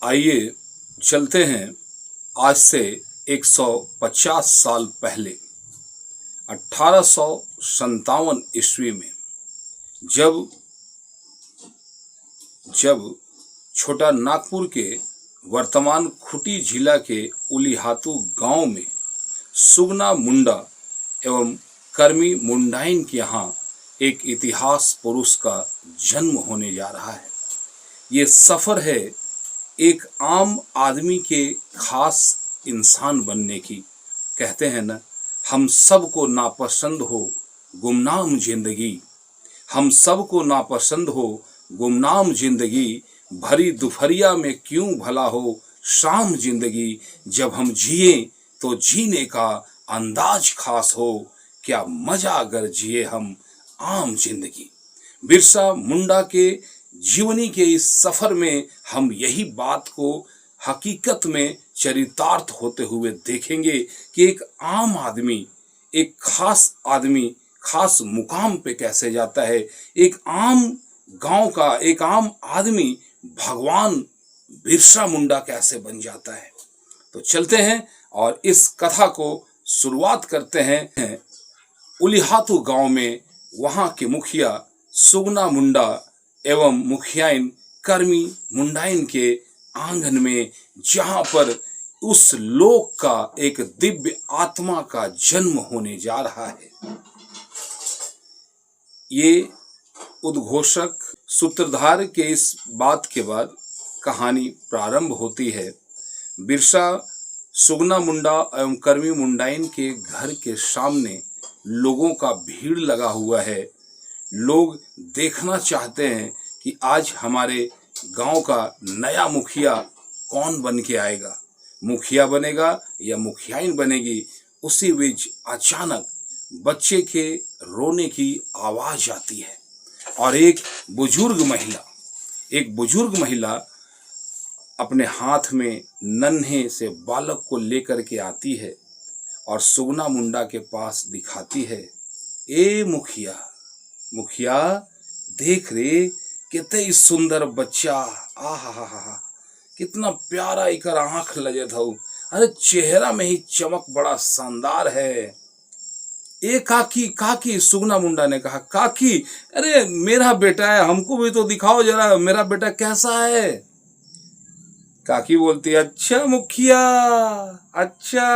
आइए चलते हैं आज से 150 साल पहले 1857 ईस्वी में जब छोटा नागपुर के वर्तमान खूंटी जिला के उलीहातू गांव में सुगना मुंडा एवं कर्मी मुंडाइन के यहाँ एक इतिहास पुरुष का जन्म होने जा रहा है। ये सफ़र है एक आम आदमी के खास इंसान बनने की। कहते हैं ना, हम सबको नापसंद हो गुमनाम जिंदगी, हम सबको नापसंद हो गुमनाम जिंदगी, भरी दोपहरिया में क्यों भला हो शाम जिंदगी, जब हम जिए तो जीने का अंदाज खास हो, क्या मजा अगर जिए हम आम जिंदगी। बिरसा मुंडा के जीवनी के इस सफर में हम यही बात को हकीकत में चरितार्थ होते हुए देखेंगे कि एक आम आदमी, एक खास आदमी खास मुकाम पे कैसे जाता है। एक आम गांव का एक आम आदमी भगवान बिरसा मुंडा कैसे बन जाता है। तो चलते हैं और इस कथा को शुरुआत करते हैं उलीहातू गांव में। वहां के मुखिया सुगना मुंडा एवं मुखियाइन कर्मी मुंडाइन के आंगन में, जहां पर उस लोक का एक दिव्य आत्मा का जन्म होने जा रहा है। ये उद्घोषक सूत्रधार के इस बात के बाद कहानी प्रारंभ होती है। बिरसा सुगना मुंडा एवं कर्मी मुंडाइन के घर के सामने लोगों का भीड़ लगा हुआ है। लोग देखना चाहते हैं कि आज हमारे गांव का नया मुखिया कौन बन के आएगा, मुखिया बनेगा या मुखियाइन बनेगी। उसी बीच अचानक बच्चे के रोने की आवाज आती है और एक बुजुर्ग महिला अपने हाथ में नन्हे से बालक को लेकर के आती है और सुगना मुंडा के पास दिखाती है। ए मुखिया देख रे, कितने सुंदर बच्चा, आहा कितना प्यारा इकर आंख लगे था। अरे चेहरा में ही चमक बड़ा शानदार है। ए काकी सुगना मुंडा ने कहा, काकी अरे मेरा बेटा है, हमको भी तो दिखाओ जरा मेरा बेटा कैसा है। काकी बोलती है, अच्छा मुखिया, अच्छा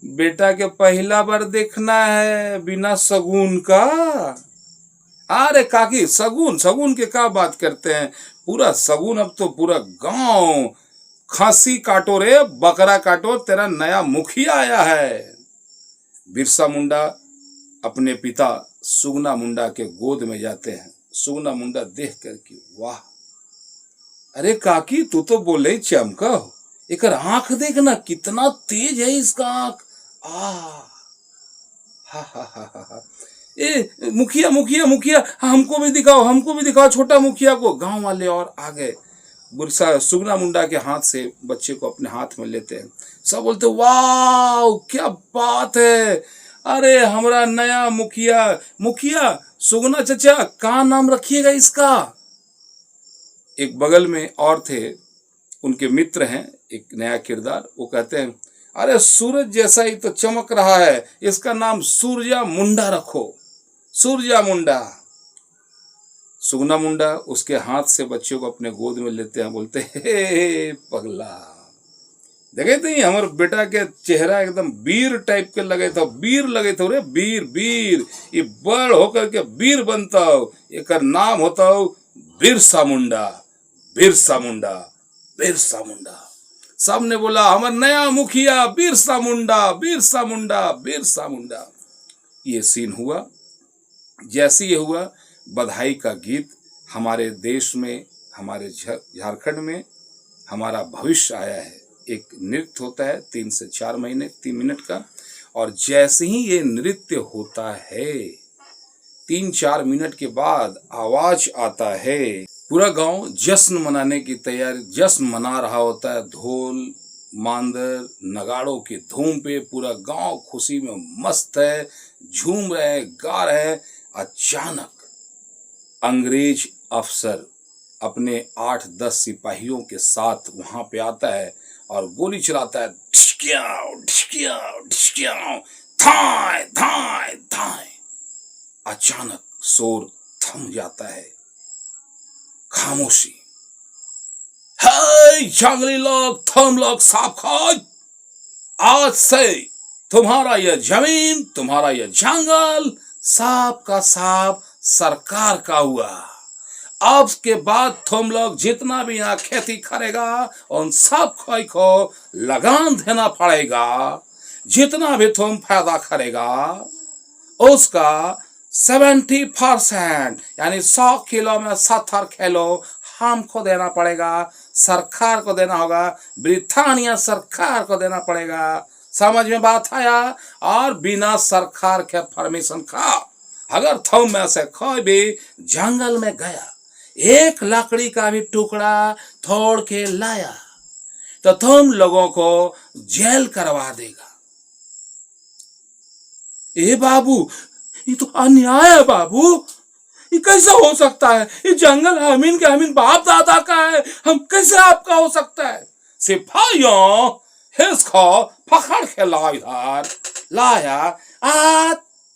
बेटा के पहला बार देखना है बिना सगुन का। अरे काकी सगुन के क्या बात करते हैं, पूरा सगुन अब तो पूरा गांव खांसी काटो रे, बकरा काटो, तेरा नया मुखिया आया है। बिरसा मुंडा अपने पिता सुगना मुंडा के गोद में जाते हैं। सुगना मुंडा देख कर के, वाह, अरे काकी तू तो बोले ही चमका, एक आंख देखना कितना तेज है इसका आंख। हा। ए मुखिया हमको भी दिखाओ छोटा मुखिया को। गांव वाले और आ गए, बिरसा सुगना मुंडा के हाथ से बच्चे को अपने हाथ में लेते हैं। सब बोलते वाह क्या बात है, अरे हमारा नया मुखिया सुगना चचा, क्या नाम रखिएगा इसका। एक बगल में और थे, उनके मित्र हैं, एक नया किरदार, वो कहते हैं, अरे सूरज जैसा ही तो चमक रहा है, इसका नाम सूर्या मुंडा रखो, सूर्या मुंडा। सुगना मुंडा उसके हाथ से बच्चे को अपने गोद में लेते हैं, बोलते हे पगला, देखे थे हमारे बेटा के चेहरा एकदम वीर टाइप के लगे था, वीर लगे थे रे, वीर ये बड़ होकर के वीर बनता हो, एक नाम होता हो बिरसा मुंडा। सबने बोला हमारा नया मुखिया बिरसा मुंडा। ये सीन हुआ। जैसे ये हुआ, बधाई का गीत हमारे देश में, हमारे झारखंड में हमारा भविष्य आया है। एक नृत्य होता है 3 से 4 महीने 3 मिनट का, और जैसे ही ये नृत्य होता है 3-4 मिनट के बाद आवाज आता है, पूरा गांव जश्न मनाने की तैयारी, जश्न मना रहा होता है। ढोल मांदर नगाड़ों की धूम पे पूरा गांव खुशी में मस्त है, झूम रहे हैं, गा रहे हैं। अचानक अंग्रेज अफसर अपने 8-10 सिपाहियों के साथ वहां पे आता है और गोली चलाता है। ढिशक्याओ ढिशक्याओ ढिशक्याओ, धाए धाए धाए। अचानक शोर थम जाता है, खामोशी। हे जंगली लोग, तुम लोग सांप खोज, आज से तुम्हारा यह जमीन, तुम्हारा यह जंगल सांप का सांप सरकार का हुआ। अब के बाद तुम लोग जितना भी यहाँ खेती करेगा उन सब को लगान देना पड़ेगा। जितना भी तुम फायदा करेगा उसका 70% यानी 100 किलो में 70 किलो हमको देना पड़ेगा, सरकार को देना होगा, ब्रिटानिया सरकार को देना पड़ेगा। समझ में बात आया? और बिना सरकार के परमिशन का अगर तुम में से कोई भी जंगल में गया, एक लकड़ी का भी टुकड़ा तोड़ के लाया तो तुम लोगों को जेल करवा देगा। ए बाबू, ये तो अन्याय है बाबू, ये कैसा हो सकता है? ये जंगल हमीन के हमीन बाप दादा का है, हम कैसे आपका हो सकता है? सिपाहियों, इसको पकड़ के लाओ इधर। लाया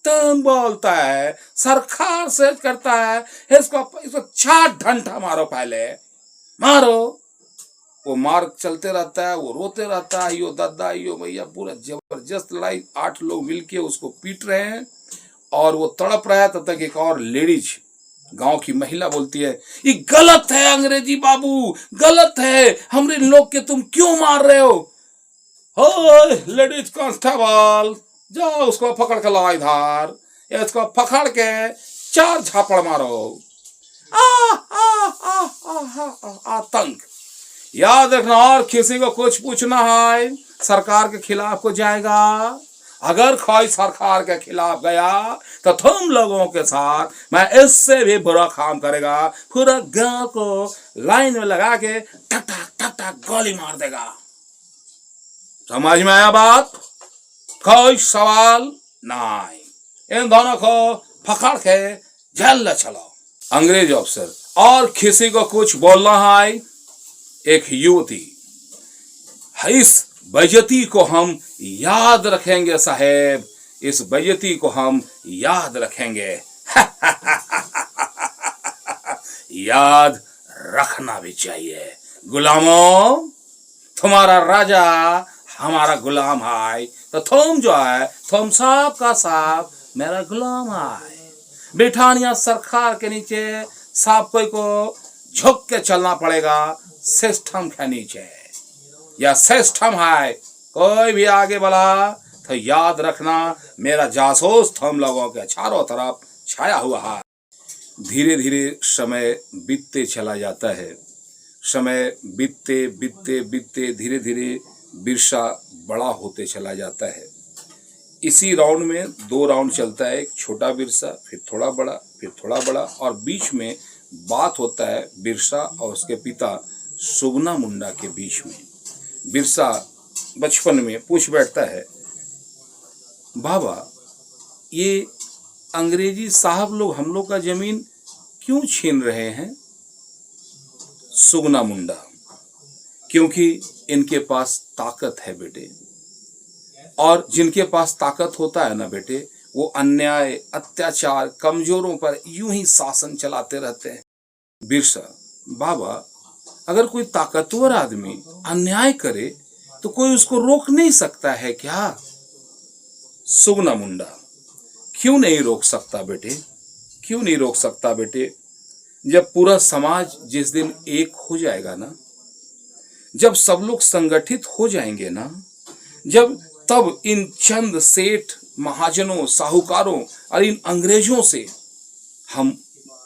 तुम बोलता है सरकार से करता है, इसको 4 डंडा मारो, पहले मारो। वो मार चलते रहता है, वो रोते रहता है, यो दादा यो भैया, पूरा जबरदस्त लड़ाई। 8 लोग मिलके उसको पीट रहे हैं और वो तड़प रहा है। तब तक एक और लेडीज, गांव की महिला बोलती है, ये गलत है अंग्रेजी बाबू, गलत है, हमरे लोग के तुम क्यों मार रहे हो? लेडीज कांस्टेबल, जाओ उसको पकड़ के लाओ इधर, इसको पकड़ के 4 झापड़ मारो। आतंक। याद रखना, और किसी को कुछ पूछना है सरकार के खिलाफ को जाएगा। अगर कोई सरकार के खिलाफ गया तो तुम लोगों के साथ मैं इससे भी बुरा काम करेगा, पूरा गांव को लाइन में लगा के टक टक टक गोली मार देगा। समझ में आया बात? कोई सवाल नहीं। इन दोनों को पकड़ के जेल ले चलो। अंग्रेज अफसर, और किसी को कुछ बोलना है? एक युवती, इस बेइज्जती को हम याद रखेंगे साहेब, इस बेइज्जती को हम याद रखेंगे। याद रखना भी चाहिए। गुलामों, तुम्हारा राजा हमारा गुलाम है, तो तुम जो है तुम सब का सब मेरा गुलाम है। ब्रिटानिया सरकार के नीचे सब कोई को झुक के चलना पड़ेगा, सिस्टम के नीचे। या सिस्टम है, कोई भी आगे बढ़ा तो याद रखना मेरा जासूस तुम लोगों के चारों तरफ छाया हुआ है। धीरे धीरे समय बीतते चला जाता है। समय बीतते बीतते बीतते धीरे धीरे बिरसा बड़ा होते चला जाता है। इसी राउंड में 2 राउंड चलता है, एक छोटा बिरसा, फिर थोड़ा बड़ा, फिर थोड़ा बड़ा, और बीच में बात होता है बिरसा और उसके पिता सुगना मुंडा के बीच में। बिरसा बचपन में पूछ बैठता है, बाबा ये अंग्रेजी साहब लोग हम लोग का जमीन क्यों छीन रहे हैं? सुगना मुंडा, क्योंकि इनके पास ताकत है बेटे, और जिनके पास ताकत होता है ना बेटे, वो अन्याय अत्याचार कमजोरों पर यूं ही शासन चलाते रहते हैं। बिरसा, बाबा अगर कोई ताकतवर आदमी अन्याय करे तो कोई उसको रोक नहीं सकता है क्या? सुगना मुंडा, क्यों नहीं रोक सकता बेटे, क्यों नहीं रोक सकता बेटे? जब पूरा समाज जिस दिन एक हो जाएगा ना, जब सब लोग संगठित हो जाएंगे ना, जब तब इन चंद सेठ महाजनों साहूकारों और इन अंग्रेजों से हम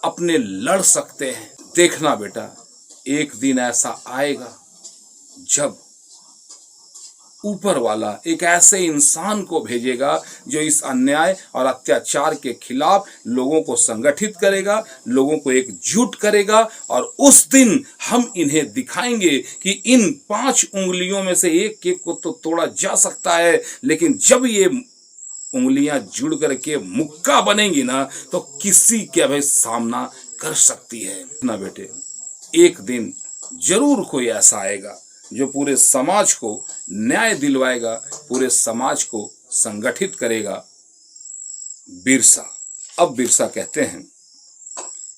अपने लड़ सकते हैं। देखना बेटा, एक दिन ऐसा आएगा जब ऊपर वाला एक ऐसे इंसान को भेजेगा जो इस अन्याय और अत्याचार के खिलाफ लोगों को संगठित करेगा, लोगों को एकजुट करेगा, और उस दिन हम इन्हें दिखाएंगे कि इन 5 उंगलियों में से एक एक को तो तोड़ा जा सकता है, लेकिन जब ये उंगलियां जुड़ करके मुक्का बनेंगी ना, तो किसी के भी सामना कर सकती है ना बेटे। एक दिन जरूर कोई ऐसा आएगा जो पूरे समाज को न्याय दिलवाएगा, पूरे समाज को संगठित करेगा। बिरसा। अब बिरसा कहते हैं,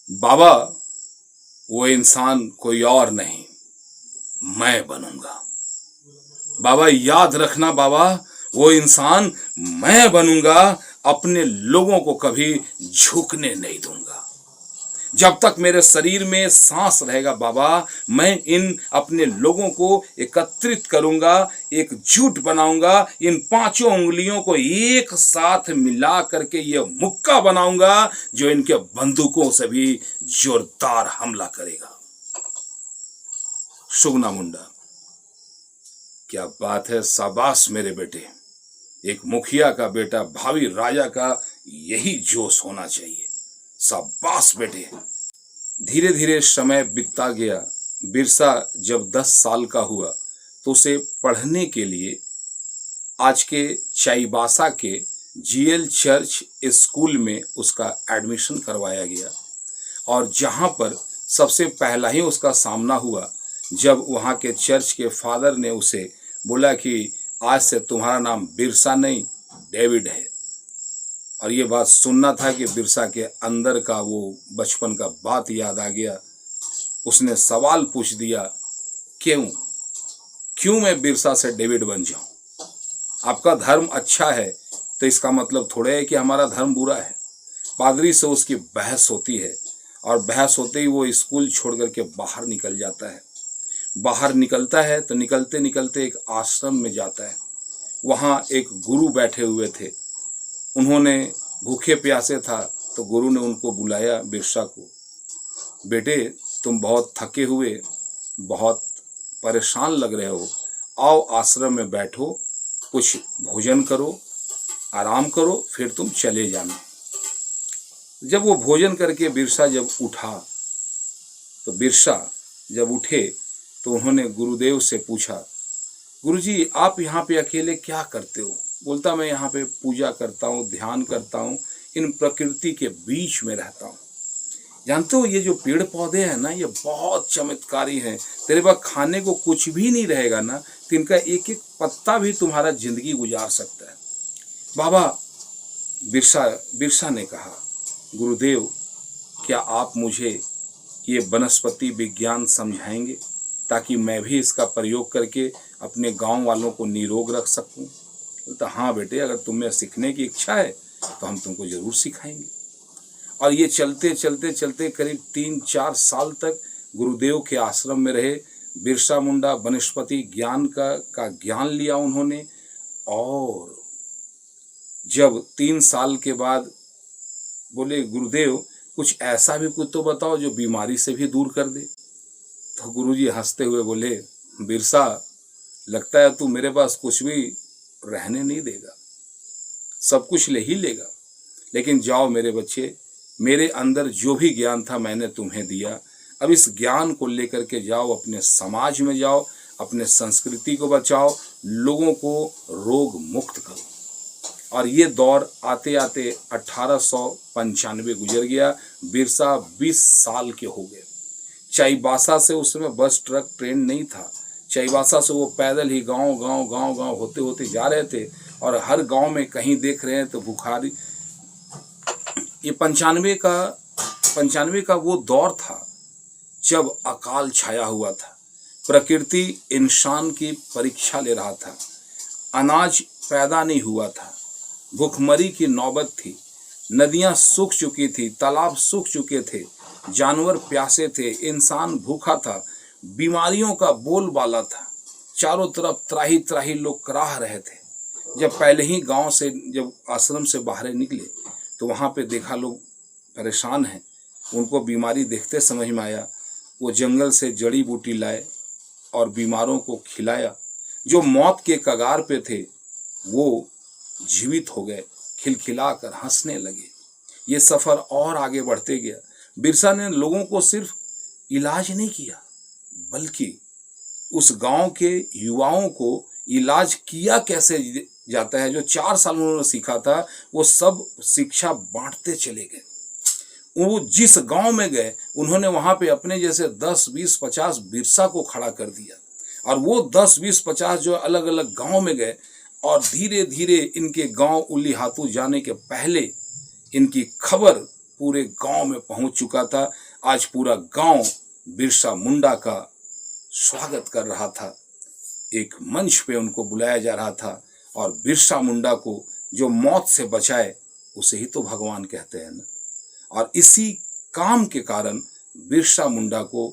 बाबा वो इंसान कोई और नहीं, मैं बनूंगा। बाबा याद रखना बाबा, वो इंसान मैं बनूंगा, अपने लोगों को कभी झुकने नहीं दूंगा। जब तक मेरे शरीर में सांस रहेगा बाबा, मैं इन अपने लोगों को एकत्रित करूंगा, एकजुट बनाऊंगा, इन पांचों उंगलियों को एक साथ मिला करके ये मुक्का बनाऊंगा जो इनके बंदूकों से भी जोरदार हमला करेगा। सुगना मुंडा, क्या बात है, शाबाश मेरे बेटे। एक मुखिया का बेटा, भावी राजा का यही जोश होना चाहिए। शाबाश बेटे। धीरे धीरे समय बीतता गया। बिरसा जब 10 साल का हुआ तो उसे पढ़ने के लिए आज के चाईबासा के जीएल चर्च स्कूल में उसका एडमिशन करवाया गया। और जहां पर सबसे पहला ही उसका सामना हुआ जब वहां के चर्च के फादर ने उसे बोला कि आज से तुम्हारा नाम बिरसा नहीं डेविड है। और ये बात सुनना था कि बिरसा के अंदर का वो बचपन का बात याद आ गया। उसने सवाल पूछ दिया, क्यों मैं बिरसा से डेविड बन जाऊं? आपका धर्म अच्छा है तो इसका मतलब थोड़े है कि हमारा धर्म बुरा है। पादरी से उसकी बहस होती है और बहस होते ही वो स्कूल छोड़ करके बाहर निकल जाता है। बाहर निकलता है तो निकलते निकलते एक आश्रम में जाता है। वहाँ एक गुरु बैठे हुए थे। उन्होंने भूखे प्यासे था तो गुरु ने उनको बुलाया, बिरसा को, बेटे तुम बहुत थके हुए, बहुत परेशान लग रहे हो, आओ आश्रम में बैठो, कुछ भोजन करो, आराम करो, फिर तुम चले जाना। जब वो भोजन करके बिरसा जब उठा तो बिरसा जब उठे तो उन्होंने गुरुदेव से पूछा, गुरुजी आप यहाँ पे अकेले क्या करते हो? बोलता मैं यहाँ पे पूजा करता हूँ, ध्यान करता हूँ, इन प्रकृति के बीच में रहता हूँ। जानते हो ये जो पेड़ पौधे हैं ना, ये बहुत चमत्कारी हैं। तेरे पास खाने को कुछ भी नहीं रहेगा ना तो इनका एक एक पत्ता भी तुम्हारा जिंदगी गुजार सकता है। बाबा, बिरसा ने कहा, गुरुदेव क्या आप मुझे ये वनस्पति विज्ञान समझाएंगे ताकि मैं भी इसका प्रयोग करके अपने गांव वालों को निरोग रख सकूं? तो हाँ बेटे, अगर तुम्हें सीखने की इच्छा है तो हम तुमको जरूर सिखाएंगे। और ये चलते चलते चलते करीब 3-4 साल तक गुरुदेव के आश्रम में रहे। बिरसा मुंडा वनस्पति ज्ञान का ज्ञान लिया उन्होंने। और जब 3 साल के बाद बोले, गुरुदेव कुछ ऐसा भी कुछ तो बताओ जो बीमारी से भी दूर कर दे। तो गुरुजी हंसते हुए बोले, बिरसा लगता है तू मेरे पास कुछ भी रहने नहीं देगा, सब कुछ ले ही लेगा। लेकिन जाओ मेरे बच्चे, मेरे अंदर जो भी ज्ञान था मैंने तुम्हें दिया, अब इस ज्ञान को लेकर के जाओ, अपने समाज में जाओ, अपने संस्कृति को बचाओ, लोगों को रोग मुक्त करो। और ये दौर आते आते 1895 गुजर गया। बिरसा 20 साल के हो गए। चाईबासा से उस समय बस ट्रक ट्रेन नहीं था। चाईबासा से वो पैदल ही गांव होते होते जा रहे थे। और हर गांव में कहीं देख रहे हैं तो बुखारी। ये 95 का वो दौर था जब अकाल छाया हुआ था। प्रकृति इंसान की परीक्षा ले रहा था। अनाज पैदा नहीं हुआ था, भूखमरी की नौबत थी, नदियां सूख चुकी थी, तालाब सूख चुके थे, जानवर प्यासे थे, इंसान भूखा था, बीमारियों का बोलबाला था, चारों तरफ त्राही त्राही लोग कराह रहे थे। जब पहले ही गांव से जब आश्रम से बाहर निकले तो वहां पे देखा लोग परेशान हैं। उनको बीमारी देखते समझ में आया। वो जंगल से जड़ी बूटी लाए और बीमारों को खिलाया। जो मौत के कगार पे थे वो जीवित हो गए, खिलखिलाकर हंसने लगे। ये सफ़र और आगे बढ़ते गया। बिरसा ने लोगों को सिर्फ इलाज नहीं किया बल्कि उस गांव के युवाओं को इलाज किया कैसे जाता है, जो 4 साल उन्होंने सीखा था, वो सब शिक्षा बांटते चले गए। वो जिस गांव में गए उन्होंने वहां पे अपने जैसे 10, 20, 50 बिरसा को खड़ा कर दिया और वो 10, 20, 50 जो अलग अलग गांव में गए और धीरे धीरे इनके गांव उलीहातू जाने के पहले इनकी खबर पूरे गांव में पहुंच चुका था। आज पूरा गांव बिरसा मुंडा का स्वागत कर रहा था, एक मंच पे उनको बुलाया जा रहा था और बिरसा मुंडा को जो मौत से बचाए उसे ही तो भगवान कहते हैं ना। और इसी काम के कारण बिरसा मुंडा को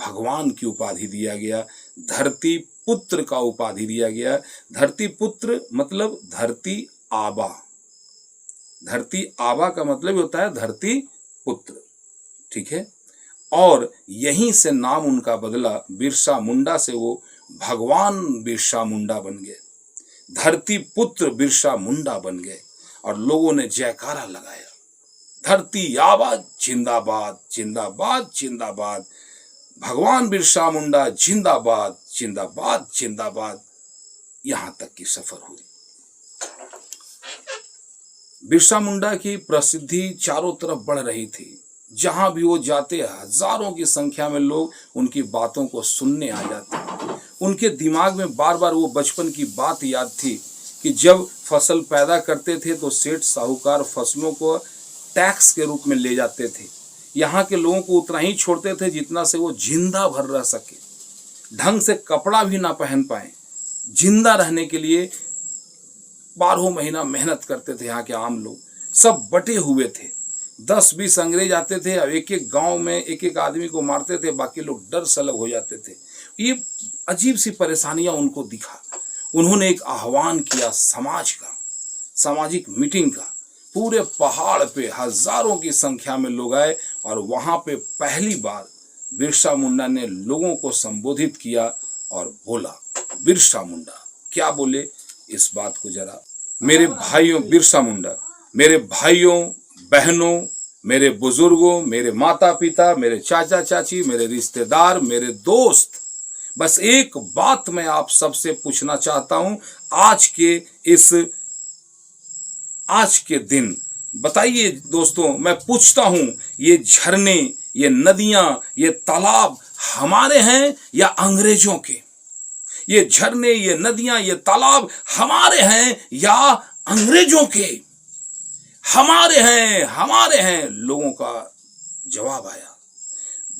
भगवान की उपाधि दिया गया, धरती पुत्र का उपाधि दिया गया। धरती पुत्र मतलब धरती आबा, धरती आबा का मतलब होता है धरती पुत्र, ठीक है। और यहीं से नाम उनका बदला, बिरसा मुंडा से वो भगवान बिरसा मुंडा बन गए, धरती पुत्र बिरसा मुंडा बन गए और लोगों ने जयकारा लगाया, धरती आबा जिंदाबाद जिंदाबाद जिंदाबाद, भगवान बिरसा मुंडा जिंदाबाद जिंदाबाद जिंदाबाद, यहां तक की सफर हुई। बिरसा मुंडा की प्रसिद्धि चारों तरफ बढ़ रही थी, जहां भी वो जाते हजारों की संख्या में लोग उनकी बातों को सुनने आ जाते। उनके दिमाग में बार बार वो बचपन की बात याद थी कि जब फसल पैदा करते थे तो सेठ साहूकार फसलों को टैक्स के रूप में ले जाते थे, यहाँ के लोगों को उतना ही छोड़ते थे जितना से वो जिंदा भर रह सके, ढंग से कपड़ा भी ना पहन पाए, जिंदा रहने के लिए 12 महीना मेहनत करते थे। यहाँ के आम लोग सब बटे हुए थे, 10-20 अंग्रेज आते थे और एक एक गांव में एक एक आदमी को मारते थे, बाकी लोग डर से अलग हो जाते थे। ये अजीब सी परेशानियां उनको दिखा। उन्होंने एक आह्वान किया समाज का, सामाजिक मीटिंग का। पूरे पहाड़ पे हजारों की संख्या में लोग आए और वहां पे पहली बार बिरसा मुंडा ने लोगों को संबोधित किया और बोला। बिरसा मुंडा क्या बोले, इस बात को जरा मेरे भाइयों, बिरसा मुंडा मेरे भाइयों बहनों, मेरे बुजुर्गों, मेरे माता पिता, मेरे चाचा चाची, मेरे रिश्तेदार, मेरे दोस्त, बस एक बात मैं आप सबसे पूछना चाहता हूं आज के दिन। बताइए दोस्तों, मैं पूछता हूं, ये झरने, ये नदियां, ये तालाब हमारे हैं या अंग्रेजों के? ये झरने, ये नदियां, ये तालाब हमारे हैं या अंग्रेजों के? हमारे हैं, लोगों का जवाब आया।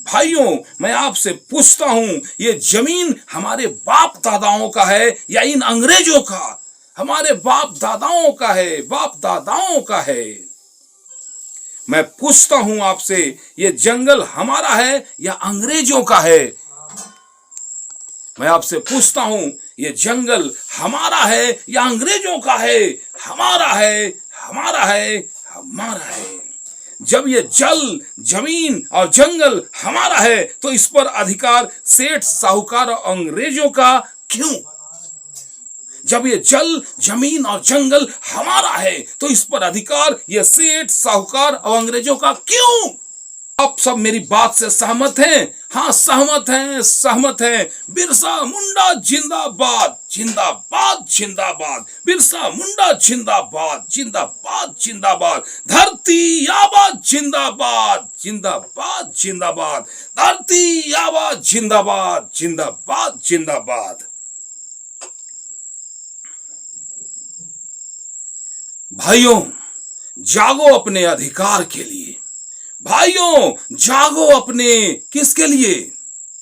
भाइयों, मैं आपसे पूछता हूं, ये जमीन हमारे बाप दादाओं का है या इन अंग्रेजों का? हमारे बाप दादाओं का है, बाप दादाओं का है। मैं पूछता हूं आपसे, ये जंगल हमारा है या अंग्रेजों का है? मैं आपसे पूछता हूं, ये जंगल हमारा है या अंग्रेजों का है? हमारा है, हमारा है, हमारा है। जब ये जल, जमीन और जंगल हमारा है तो इस पर अधिकार सेठ साहूकार और अंग्रेजों का क्यों? जब ये जल, जमीन और जंगल हमारा है तो इस पर अधिकार ये सेठ साहूकार और अंग्रेजों का क्यों? आप सब मेरी बात से सहमत हैं? हाँ, सहमत हैं। बिरसा मुंडा जिंदाबाद जिंदाबाद जिंदाबाद, बिरसा मुंडा जिंदाबाद जिंदाबाद जिंदाबाद, धरती आबा जिंदाबाद जिंदाबाद जिंदाबाद, धरती आबा जिंदाबाद जिंदाबाद जिंदाबाद। भाइयों, जागो अपने अधिकार के लिए। भाइयों, जागो अपने किसके लिए?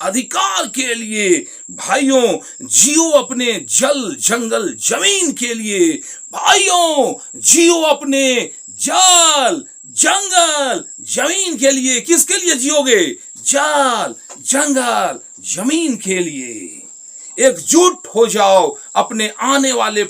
अधिकार के लिए। भाइयों, जियो अपने जल, जंगल, जमीन के लिए। भाइयों, जियो अपने जल, जंगल, जमीन के लिए। किसके लिए जियोगे? जल, जंगल, जमीन के लिए। एकजुट हो जाओ अपने आने वाले